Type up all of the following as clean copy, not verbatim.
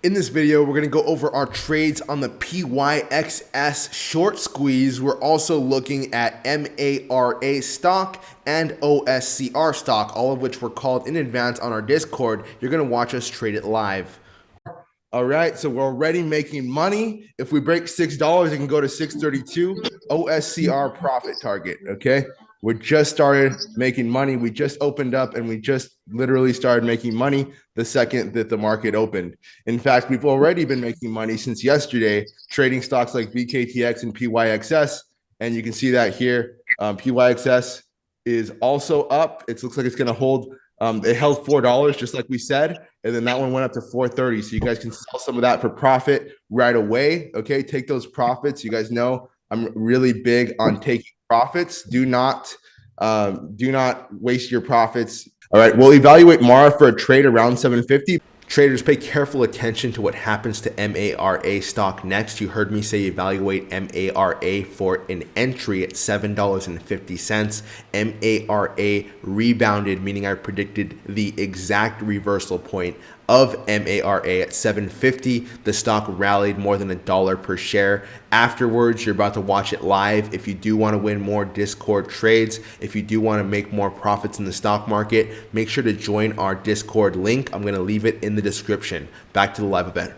In this video, we're going to go over our trades on the PYXS short squeeze. We're also looking at MARA stock and OSCR stock, all of which were called in advance on our Discord. You're going to watch us trade it live. All right, so we're already making money. If we break $6, it can go to 632 OSCR profit target, okay? We just started making money. We just opened up and we just literally started making money the second that the market opened. In fact, we've already been making money since yesterday, trading stocks like VKTX and PYXS. And you can see that here. PYXS is also up. It looks like it's going to hold. It held $4 just like we said. And then that one went up to 430. So you guys can sell some of that for profit right away. Okay, take those profits. You guys know I'm really big on taking profits. Do not waste your profits. All right, we'll evaluate MARA for a trade around 750. Traders, pay careful attention to what happens to MARA stock next. You heard me say evaluate MARA for an entry at $7.50. MARA rebounded, meaning I predicted the exact reversal point of MARA at 750. The stock rallied more than $1 per share. Afterwards, you're about to watch it live. If you do want to win more Discord trades, if you do want to make more profits in the stock market, make sure to join our Discord link. I'm going to leave it in the description. Back to the live event.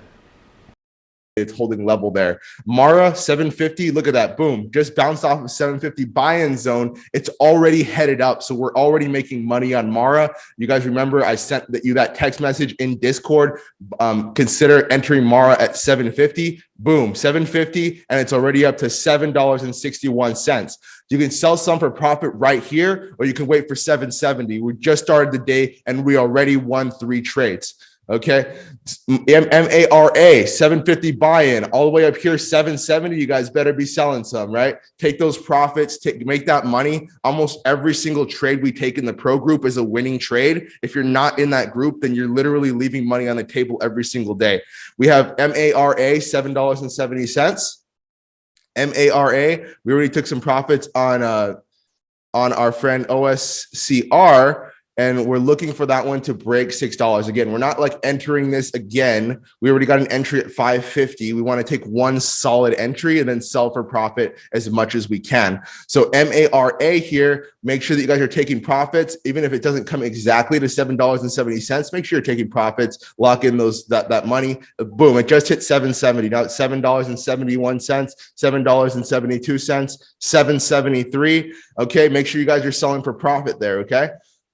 It's holding level there. MARA 750, look at that, boom, just bounced off of 750 buy-in zone. It's already headed up, so we're already making money on MARA. You guys remember I sent you that text message in Discord. Consider entering MARA at 750. Boom, 750, and it's already up to $7.61. You can sell some for profit right here, or you can wait for 770. We just started the day, and we already won 3 trades. Okay, MARA 750 buy-in all the way up here 770. You guys better be selling some, right? Take those profits, make that money. Almost every single trade we take in the pro group is a winning trade. If you're not in that group, then you're literally leaving money on the table every single day. We have MARA $7.70. MARA, we already took some profits on our friend OSCR. And we're looking for that one to break $6. Again, we're not like entering this again. We already got an entry at 550. We want to take one solid entry and then sell for profit as much as we can. So MARA here, make sure that you guys are taking profits. Even if it doesn't come exactly to $7.70, make sure you're taking profits, lock in that money. Boom, it just hit 770. Now it's $7.71, $7.72, 773. Okay, make sure you guys are selling for profit there, okay?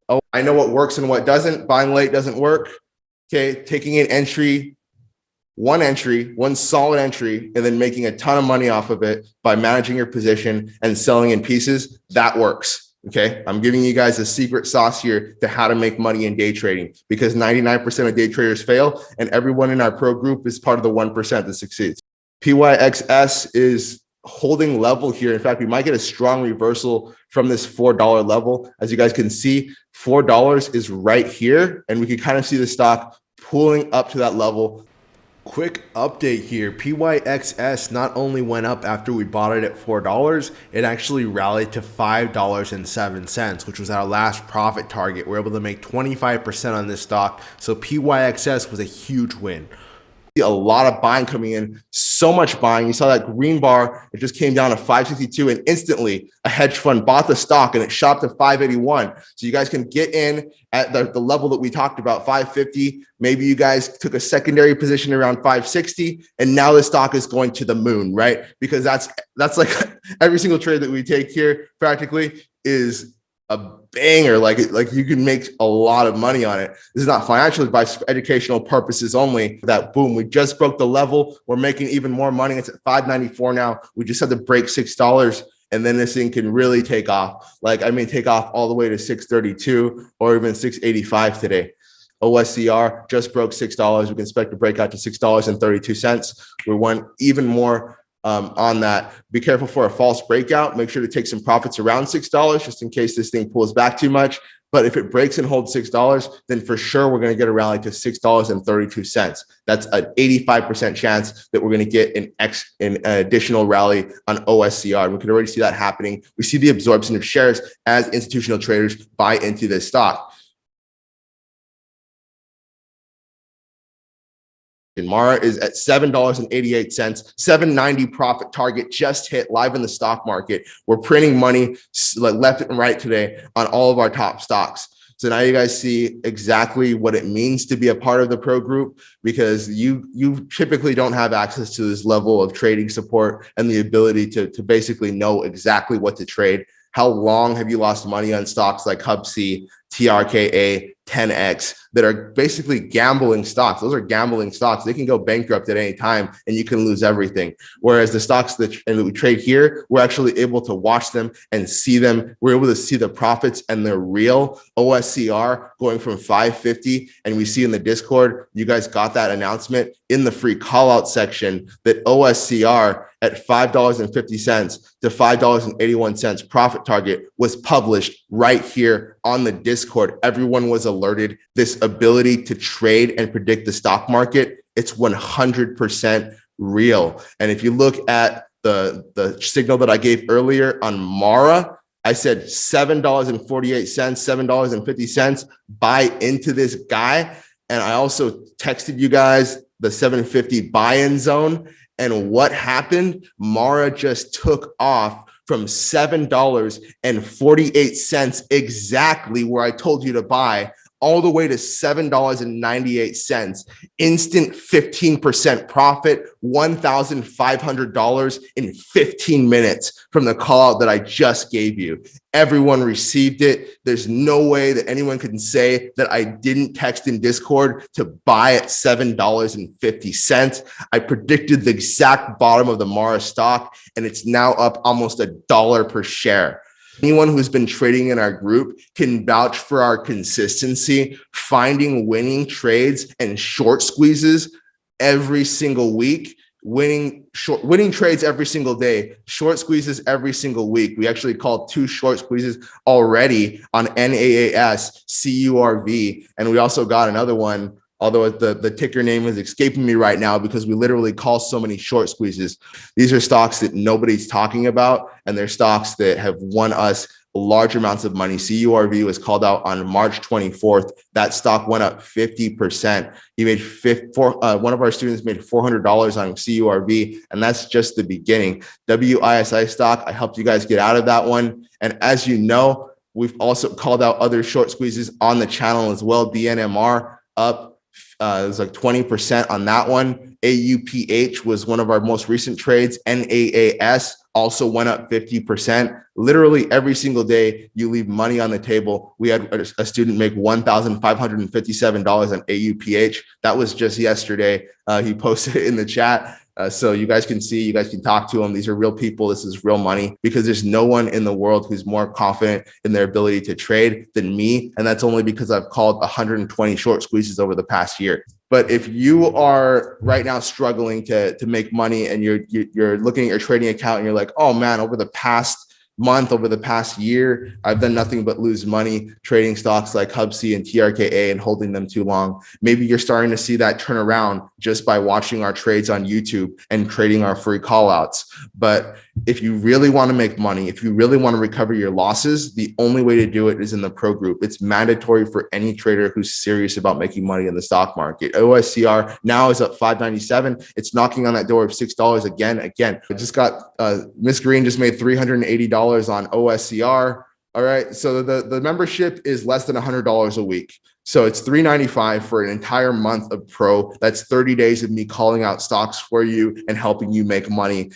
Oh, I know what works and what doesn't. Buying late doesn't work. Okay, taking an entry, one solid entry, and then making a ton of money off of it by managing your position and selling in pieces, that works. Okay, I'm giving you guys a secret sauce here to how to make money in day trading, because 99% of day traders fail, and everyone in our pro group is part of the 1% that succeeds. PYXS is holding level here. In fact, we might get a strong reversal from this $4 level. As you guys can see, $4 is right here, and we can kind of see the stock pulling up to that level. Quick update here. PYXS not only went up after we bought it at $4, it actually rallied to $5.07, which was our last profit target. We're able to make 25% on this stock. So PYXS was a huge win. A lot of buying coming in, so much buying. You saw that green bar, it just came down to 562, and instantly a hedge fund bought the stock and it shot to 581. So you guys can get in at the level that we talked about, 550. Maybe you guys took a secondary position around 560, and now the stock is going to the moon, right? Because that's like every single trade that we take here practically is a banger. Like you can make a lot of money on it. This is not financial advice, for educational purposes only. That boom, we just broke the level. We're making even more money. It's at 594 now. We just had to break $6, and then this thing can really take off. Like, I mean, take off all the way to 632 or even 685 today. OSCR just broke $6. We can expect to break out to $6.32. We want even more on that. Be careful for a false breakout. Make sure to take some profits around $6 just in case this thing pulls back too much. But if it breaks and holds $6, then for sure we're going to get a rally to $6.32. That's an 85% chance that we're going to get an additional rally on OSCR. We can already see that happening. We see the absorption of shares as institutional traders buy into this stock. And Mara is at $7.88, $7.90 profit target just hit live in the stock market. We're printing money left and right today on all of our top stocks. So now you guys see exactly what it means to be a part of the pro group, because you typically don't have access to this level of trading support and the ability to basically know exactly what to trade. How long have you lost money on stocks like HubC, TRKA, 10X that are basically gambling stocks? Those are gambling stocks. They can go bankrupt at any time and you can lose everything. Whereas the stocks that we trade here, we're actually able to watch them and see them. We're able to see the profits, and they're real. OSCR going from 550, and we see in the Discord, you guys got that announcement in the free call out section that OSCR at $5.50 to $5.81 profit target was published right here on the Discord. Everyone was alerted. This ability to trade and predict the stock market, it's 100% real. And if you look at the signal that I gave earlier on Mara, I said $7.48, $7.50, buy into this guy. And I also texted you guys the 750 buy-in zone. And what happened? Mara just took off from $7.48 exactly where I told you to buy, all the way to $7.98, instant 15% profit, $1,500 in 15 minutes from the call out that I just gave you. Everyone received it. There's no way that anyone can say that I didn't text in Discord to buy at $7.50. I predicted the exact bottom of the Mara stock, and it's now up almost $1 per share. Anyone who's been trading in our group can vouch for our consistency, finding winning trades and short squeezes every single week, winning trades every single day, short squeezes every single week. We actually called 2 short squeezes already on NAAS, CURV, and we also got another one, although the ticker name is escaping me right now because we literally call so many short squeezes. These are stocks that nobody's talking about, and they're stocks that have won us large amounts of money. CURV was called out on March 24th. That stock went up 50%. He made one of our students made $400 on CURV, and that's just the beginning. WISI stock, I helped you guys get out of that one. And as you know, we've also called out other short squeezes on the channel as well. DNMR up. It was like 20% on that one. AUPH was one of our most recent trades. NAAS also went up 50%. Literally every single day you leave money on the table. We had a student make $1,557 on AUPH. That was just yesterday. He posted it in the chat. So you guys can see, you guys can talk to them. These are real people. This is real money, because there's no one in the world who's more confident in their ability to trade than me. And that's only because I've called 120 short squeezes over the past year. But if you are right now struggling to make money, and you're looking at your trading account and you're like, oh man, over the past month, over the past year, I've done nothing but lose money trading stocks like HubC and TRKA and holding them too long. Maybe you're starting to see that turn around just by watching our trades on YouTube and trading our free call outs. But if you really want to make money, if you really want to recover your losses, the only way to do it is in the pro group. It's mandatory for any trader who's serious about making money in the stock market. OSCR now is up $5.97. It's knocking on that door of $6 again. I just got Miss Green just made $380 on OSCR. All right. So the membership is less than $100 a week. So it's $395 for an entire month of pro. That's 30 days of me calling out stocks for you and helping you make money.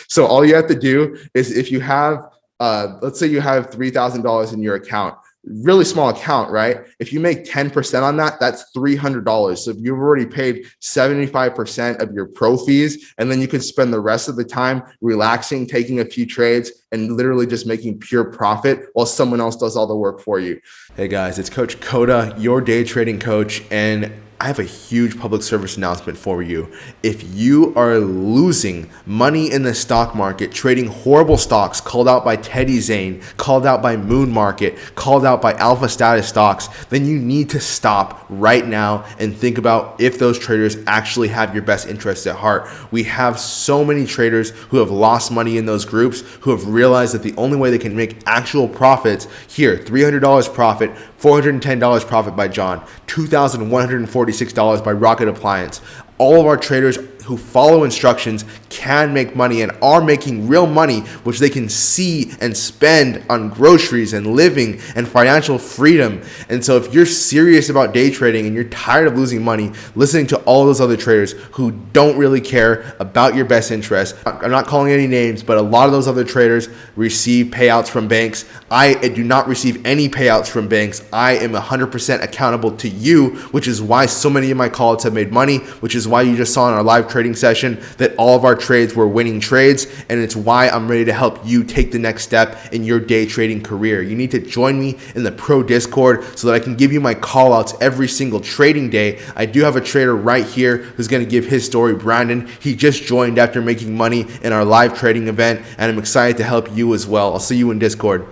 So all you have to do is, if you have, let's say you have $3,000 in your account, really small account, right? If you make 10% on that, that's $300. So if you've already paid 75% of your pro fees, and then you can spend the rest of the time relaxing, taking a few trades, and literally just making pure profit while someone else does all the work for you. Hey guys, it's Coach Coda, your day trading coach, and I have a huge public service announcement for you. If you are losing money in the stock market, trading horrible stocks called out by Teddy Zane, called out by Moon Market, called out by Alpha Status stocks, then you need to stop right now and think about if those traders actually have your best interests at heart. We have so many traders who have lost money in those groups, who have realized that the only way they can make actual profits here, $300 profit, $410 profit by John, $2,146 by Rocket Appliance, all of our traders who follow instructions can make money and are making real money, which they can see and spend on groceries and living and financial freedom. And so if you're serious about day trading and you're tired of losing money listening to all those other traders who don't really care about your best interest, I'm not calling any names, but a lot of those other traders receive payouts from banks. I do not receive any payouts from banks. I am 100% accountable to you, which is why so many of my calls have made money, which is why you just saw in our live trading session that all of our trades were winning trades, and it's why I'm ready to help you take the next step in your day trading career. You need to join me in the Pro Discord so that I can give you my call outs every single trading day. I do have a trader right here who's going to give his story, Brandon. He just joined after making money in our live trading event, and I'm excited to help you as well. I'll see you in Discord.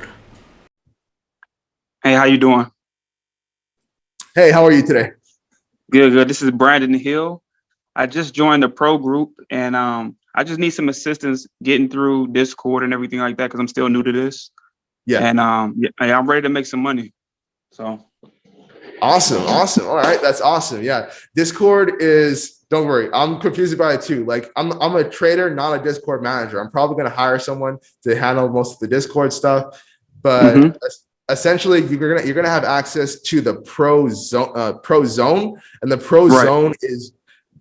Hey, how you doing? Hey, how are you today? Good. This is Brandon Hill. I just joined the pro group, and I just need some assistance getting through Discord and everything like that because I'm still new to this. Yeah. And I'm ready to make some money. So awesome. All right, that's awesome. Yeah, Discord is. Don't worry, I'm confused about it too. Like I'm a trader, not a Discord manager. I'm probably going to hire someone to handle most of the Discord stuff, but essentially you're gonna have access to the pro zone, and the pro zone is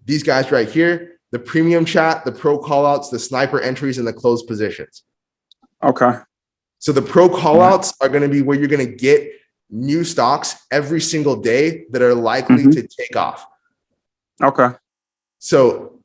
these guys right here, the premium chat, the pro callouts, the sniper entries, and the closed positions. Okay. So the pro callouts are going to be where you're going to get new stocks every single day that are likely to take off. Okay. So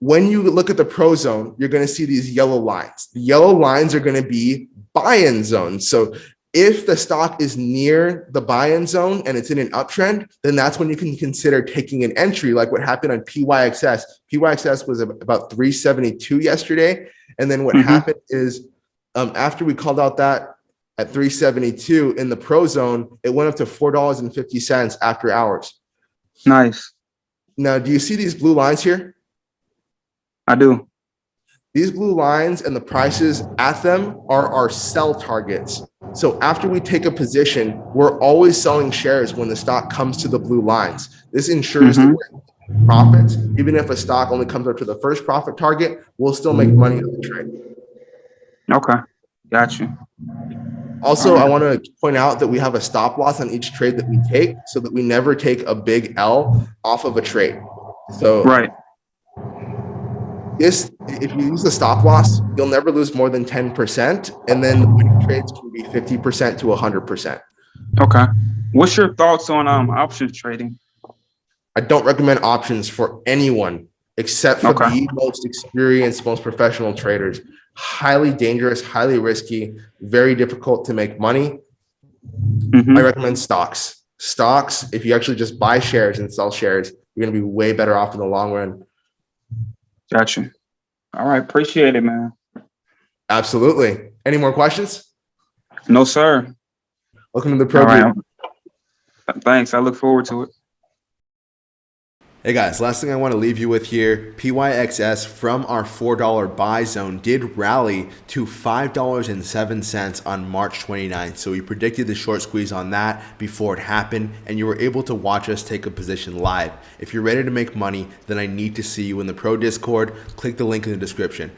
when you look at the pro zone, you're going to see these yellow lines. The yellow lines are going to be buy-in zones. So if the stock is near the buy-in zone and it's in an uptrend, then that's when you can consider taking an entry, like what happened on PYXS. PYXS was about 372 yesterday. And then what happened is after we called out that at 372 in the pro zone, it went up to $4.50 after hours. Nice. Now, do you see these blue lines here? I do. These blue lines and the prices at them are our sell targets. So after we take a position, we're always selling shares when the stock comes to the blue lines. This ensures that we're in profits. Even if a stock only comes up to the first profit target, we'll still make money on the trade. Okay. Got you. Also, I want to point out that we have a stop loss on each trade that we take so that we never take a big L off of a trade. So if you use the stop loss, you'll never lose more than 10%, and then the winning trades can be 50% to 100%. Okay. What's your thoughts on options trading? I don't recommend options for anyone except for the most experienced, most professional traders. Highly dangerous, highly risky, very difficult to make money. I recommend stocks. Stocks, if you actually just buy shares and sell shares, you're going to be way better off in the long run. Gotcha. All right. Appreciate it, man. Absolutely. Any more questions? No, sir. Welcome to the program. Right. Thanks. I look forward to it. Hey guys, last thing I want to leave you with here, PYXS from our $4 buy zone did rally to $5.07 on March 29th. So we predicted the short squeeze on that before it happened, and you were able to watch us take a position live. If you're ready to make money, then I need to see you in the Pro Discord. Click the link in the description.